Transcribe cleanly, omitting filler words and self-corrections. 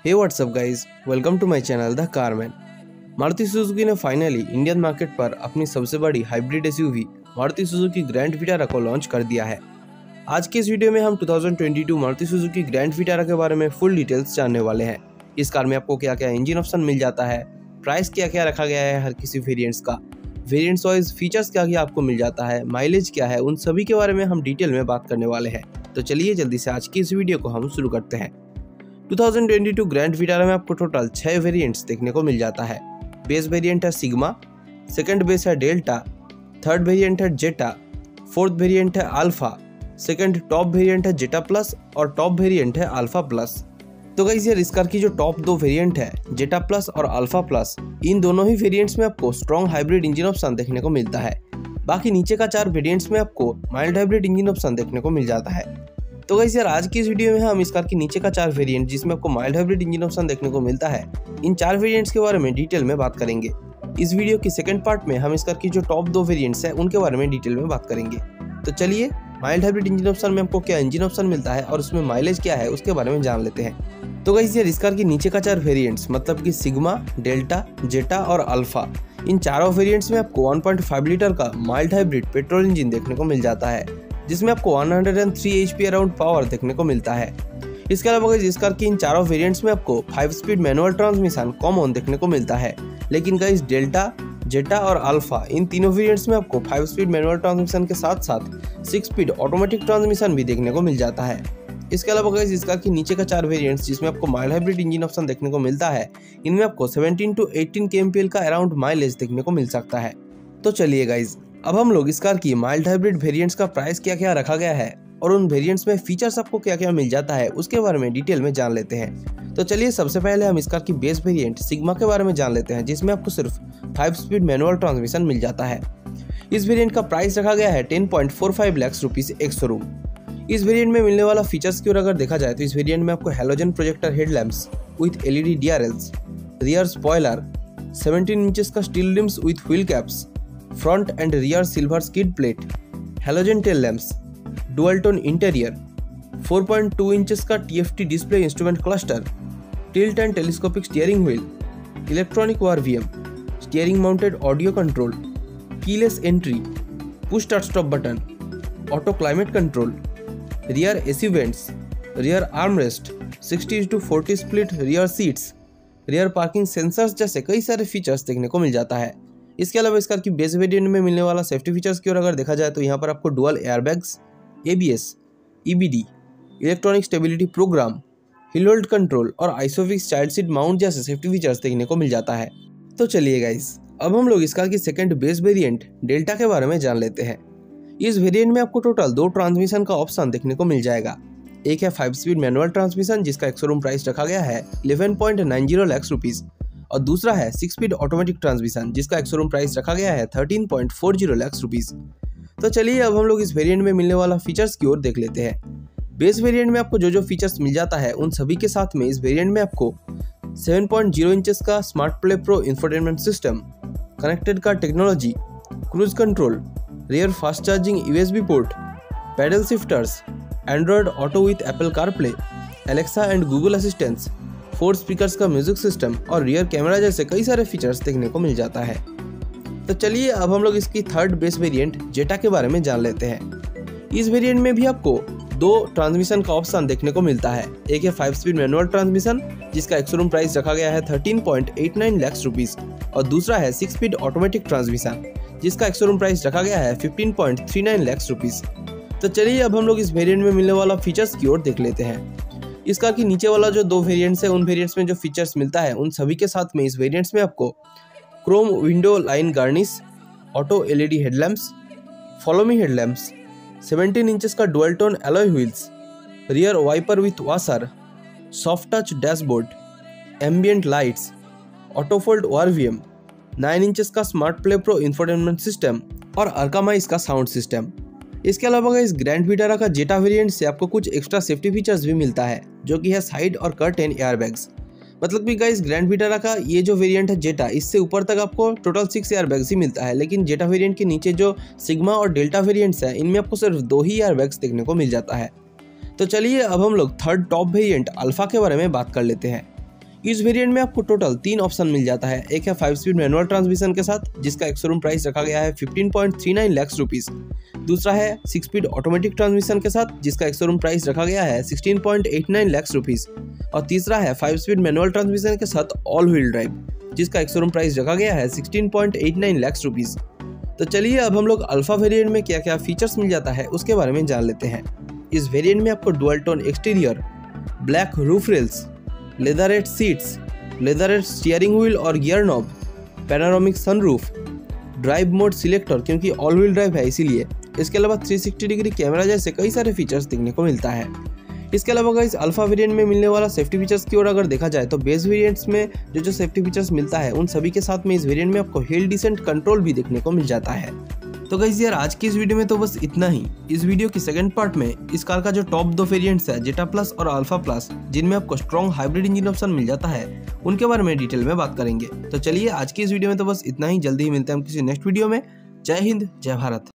Hey WhatsApp guys, welcome to my channel the Carman. Maruti Suzuki ने finally Indian market पर अपनी सबसे बड़ी hybrid SUV Maruti Suzuki grand Vitara को लॉन्च कर दिया है। आज के इस वीडियो में हम 2022 मारुति सुजुकी ग्रैंड विटारा के बारे में फुल डिटेल्स जानने वाले हैं। इस कार में आपको क्या क्या इंजन ऑप्शन मिल जाता है, प्राइस क्या क्या रखा गया है हर किसी वेरिएंट्स का, वेरिएंट्स वाइज फीचर्स क्या क्या आपको मिल जाता है, माइलेज क्या है, उन सभी के बारे में हम डिटेल में बात करने वाले हैं। तो चलिए जल्दी से आज की इस वीडियो को हम शुरू करते हैं। 2022 ग्रैंड विटारा में आपको टोटल 6 वेरिएंट्स देखने को मिल जाता है। बेस वेरिएंट है सिग्मा, सेकंड बेस है डेल्टा, थर्ड वेरिएंट है जेटा, फोर्थ वेरिएंट है अल्फा, सेकंड टॉप वेरिएंट है जेटा प्लस और टॉप वेरिएंट है अल्फा प्लस। तो गाइस यार, इस कार की जो टॉप दो वेरिएंट है जेटा प्लस और अल्फा प्लस, इन दोनों ही वेरिएंट्स में आपको स्ट्रॉन्ग हाइब्रिड इंजन ऑप्शन देखने को मिलता है। बाकी नीचे का 4 वेरिएंट्स में आपको माइल्ड हाइब्रिड इंजन ऑप्शन देखने को मिल जाता है। तो गाइस यार, आज की इस वीडियो में हम इस कार की नीचे का 4 वेरिएंट जिसमें आपको माइल्ड हाइब्रिड इंजन ऑप्शन देखने को मिलता है, इन 4 वेरिएंट्स के बारे में डिटेल में बात करेंगे। इस वीडियो की सेकंड पार्ट में हम इस कार की जो टॉप 2 वेरिएंट्स है उनके बारे में डिटेल में बात करेंगे। तो चलिए, माइल्ड हाइब्रिड इंजन ऑप्शन में आपको क्या इंजन ऑप्शन मिलता है और उसमें माइलेज क्या है उसके बारे में जान लेते हैं। तो गाइस यार, इस कार की नीचे का 4 वेरिएंट्स मतलब कि सिग्मा, डेल्टा, जेटा और अल्फा, इन चारों वेरिएंट्स में आपको 1.5 लीटर का माइल्ड हाइब्रिड पेट्रोल इंजन देखने को मिल जाता है, जिसमें आपको 103 HP अराउंड पावर देखने को मिलता है। इसके अलावा इस कार की इन चारों वेरिएंट्स में आपको 5 स्पीड मैनुअल ट्रांसमिशन कॉमन देखने को मिलता है, लेकिन गाइस डेल्टा, जेटा और अल्फा, इन तीनों वेरिएंट्स में आपको 5 स्पीड मैनुअल ट्रांसमिशन के साथ साथ 6 स्पीड ऑटोमेटिक ट्रांसमिशन भी देखने को मिल जाता है। इसके अलावा गाइस, इस कार की नीचे का 4 वेरिएंट्स जिसमें आपको माइल्ड हाइब्रिड इंजन ऑप्शन देखने को मिलता है, इनमें आपको 17 to 18 kmpl का अराउंड माइलेज देखने को मिल सकता है। तो चलिए गाइस, अब हम लोग इस कार की माइल्ड हाइब्रिड वेरिएंट्स का प्राइस क्या क्या रखा गया है और उन वेरिएंट्स में फीचर्स आपको क्या क्या मिल जाता है उसके बारे में डिटेल में जान लेते हैं। तो चलिए, सबसे पहले हम इस कार की बेस वेरिएंट सिग्मा के बारे में जान लेते हैं, जिसमें आपको सिर्फ 5 स्पीड मैनुअल ट्रांसमिशन मिल जाता है। इस वेरिएंट का प्राइस रखा गया है 10.45 लाख रुपीज एक शोरूम। इस वेरिएंट में मिलने वाला फीचर्स की ओर अगर देखा जाए तो इस वेरिएंट में आपको halogen projector headlamps with LED DRLs, rear spoiler, 17 inches का steel rims with wheel caps, front and rear silver skid plate, halogen tail lamps, dual tone interior, 4.2 inches का TFT display instrument cluster, tilt and telescopic steering wheel, electronic ORVM, steering mounted audio control, keyless entry, push start stop button, auto climate control, rear AC vents, rear armrest, 60:40 split rear seats, rear parking sensors जैसे कई सारे features देखने को मिल जाता है। इसके अलावा इस कार की बेस वेरिएंट में मिलने वाला सेफ्टी फीचर्स की ओर अगर देखा जाए तो यहाँ पर आपको dual airbags, ABS, EBD, electronic stability program, hill hold control और आइसोफिक्स चाइल्ड सीट माउंट जैसे सेफ्टी फीचर्स देखने को मिल जाता है। तो चलिए गाइस, अब हम लोग इस कार की सेकंड बेस वेरिएंट डेल्टा के बारे में जान लेते हैं। इस वेरिएंट में आपको टोटल 2 ट्रांसमिशन का ऑप्शन देखने को मिल जाएगा। एक है 5 स्पीड मैनुअल ट्रांसमिशन जिसका एक शोरूम प्राइस रखा गया है 11.90 लाख रुपीज, और दूसरा है 6 स्पीड ऑटोमेटिक ट्रांसमिशन जिसका एक शोरूम प्राइस रखा गया है 13.40 लाख रुपीज। तो चलिए, अब हम लोग इस वेरिएंट में मिलने वाला फीचर्स की ओर देख लेते हैं। बेस वेरिएंट में आपको जो फीचर्स मिल जाता है उन सभी के साथ में इस वेरिएंट में आपको 7.0 इंचेस का smart play pro infotainment system, connected car technology, cruise control, rear fast charging USB port, paddle shifters, Android auto with Apple CarPlay, Alexa and Google assistants, 4 speakers का म्यूजिक सिस्टम और rear camera जैसे कई सारे features देखने को मिल जाता है। तो चलिए, अब हम लोग इसकी थर्ड बेस वेरिएंट जेटा के बारे में जान लेते हैं। इस वेरिएंट में भी आपको 2 ट्रांसमिशन का ऑप्शन देखने को मिलता है। एक है 5 स्पीड मैनुअल ट्रांसमिशन जिसका एक शोरूम प्राइस रखा गया है 13.89 लाख रुपीज, और दूसरा है 6 स्पीड ऑटोमेटिक ट्रांसमिशन जिसका एक शोरूम प्राइस रखा गया है 15.39 लाख रुपीज। तो चलिए, अब हम लोग इस वेरिएंट में मिलने वाला फीचर्स की ओर देख लेते हैं। इस कार की नीचे वाला जो 2 वेरिएंट्स है उन वेरिएंट्स में जो फीचर्स मिलता है उन सभी के साथ में इस वेरिएंट्स में आपको chrome window line garnish, auto LED headlamps, follow me headlamps, 17 inches का dual tone alloy wheels, rear wiper with washer, soft touch dashboard, ambient lights, auto fold ORVM, 9 inches का smart play pro infotainment system और Arkamys का sound system. इसके अलावा इस grand Vitara का जेटा variant से आपको कुछ एक्स्ट्रा सेफ्टी फीचर्स भी मिलता है, जो कि है साइड और कर्टेन एयरबैग्स। मतलब कि गाइस, ग्रैंड विटारा का ये जो वेरिएंट है जेटा, इससे ऊपर तक आपको टोटल 6 एयरबैग्स ही मिलता है, लेकिन जेटा वेरिएंट के नीचे जो सिग्मा और डेल्टा वेरिएंट्स है इनमें आपको सिर्फ 2 ही एयरबैग्स देखने को मिल जाता है। तो चलिए, अब हम लोग थर्ड टॉप वेरिएंट अल्फा के बारे में बात कर लेते हैं। इस वेरिएंट में आपको टोटल 3 ऑप्शन मिल जाता है। एक है 5 स्पीड मैनुअल ट्रांसमिशन के साथ, जिसका एक्स-शोरूम प्राइस रखा गया है 15.39 लाख रुपीस। दूसरा है 6 स्पीड ऑटोमेटिक ट्रांसमिशन के साथ, जिसका एक्स-शोरूम प्राइस रखा गया है 16.89 लाख रुपीस। और तीसरा है 5 स्पीड मैनुअल ट्रांसमिशन के साथ ऑल व्हील ड्राइव, जिसका एक्स-शोरूम प्राइस रखा गया है 16.89 लाख रुपीस। तो चलिए अब हम लोग अल्फा वेरिएंट में क्या क्या फीचर्स मिल जाता है उसके बारे में जान लेते हैं। इस वेरिएंट में आपको dual tone exterior, black roof rails, leatherette seats, leatherette steering wheel और gear knob, panoramic sunroof, drive mode selector क्योंकि ऑल व्हील ड्राइव है इसीलिए। इसके अलावा 360 डिग्री कैमरा जैसे कई सारे फीचर्स देखने को मिलता है। इसके अलावा गाइस अल्फा वेरिएंट में मिलने वाला सेफ्टी फीचर्स की ओर अगर देखा जाए तो बेस वेरिएंट्स में जो सेफ्टी फीचर्स मिलता है उन सभी के साथ में इस वेरिएंट में आपको हिल डिसेंट कंट्रोल भी देखने को मिल जाता है। तो गाइस यार आज की इस वीडियो में तो बस इतना ही। इस वीडियो की सेकंड पार्ट में इस कार का जो टॉप 2 वेरिएंट्स है जेटा प्लस और अल्फा प्लस, जिनमें आपको स्ट्रॉन्ग हाइब्रिड इंजन ऑप्शन मिल जाता है, उनके बारे में डिटेल में बात करेंगे। तो चलिए आज की इस वीडियो में तो बस इतना ही। जल्दी ही मिलते हैं हम किसी नेक्स्ट वीडियो में। जय हिंद, जय भारत।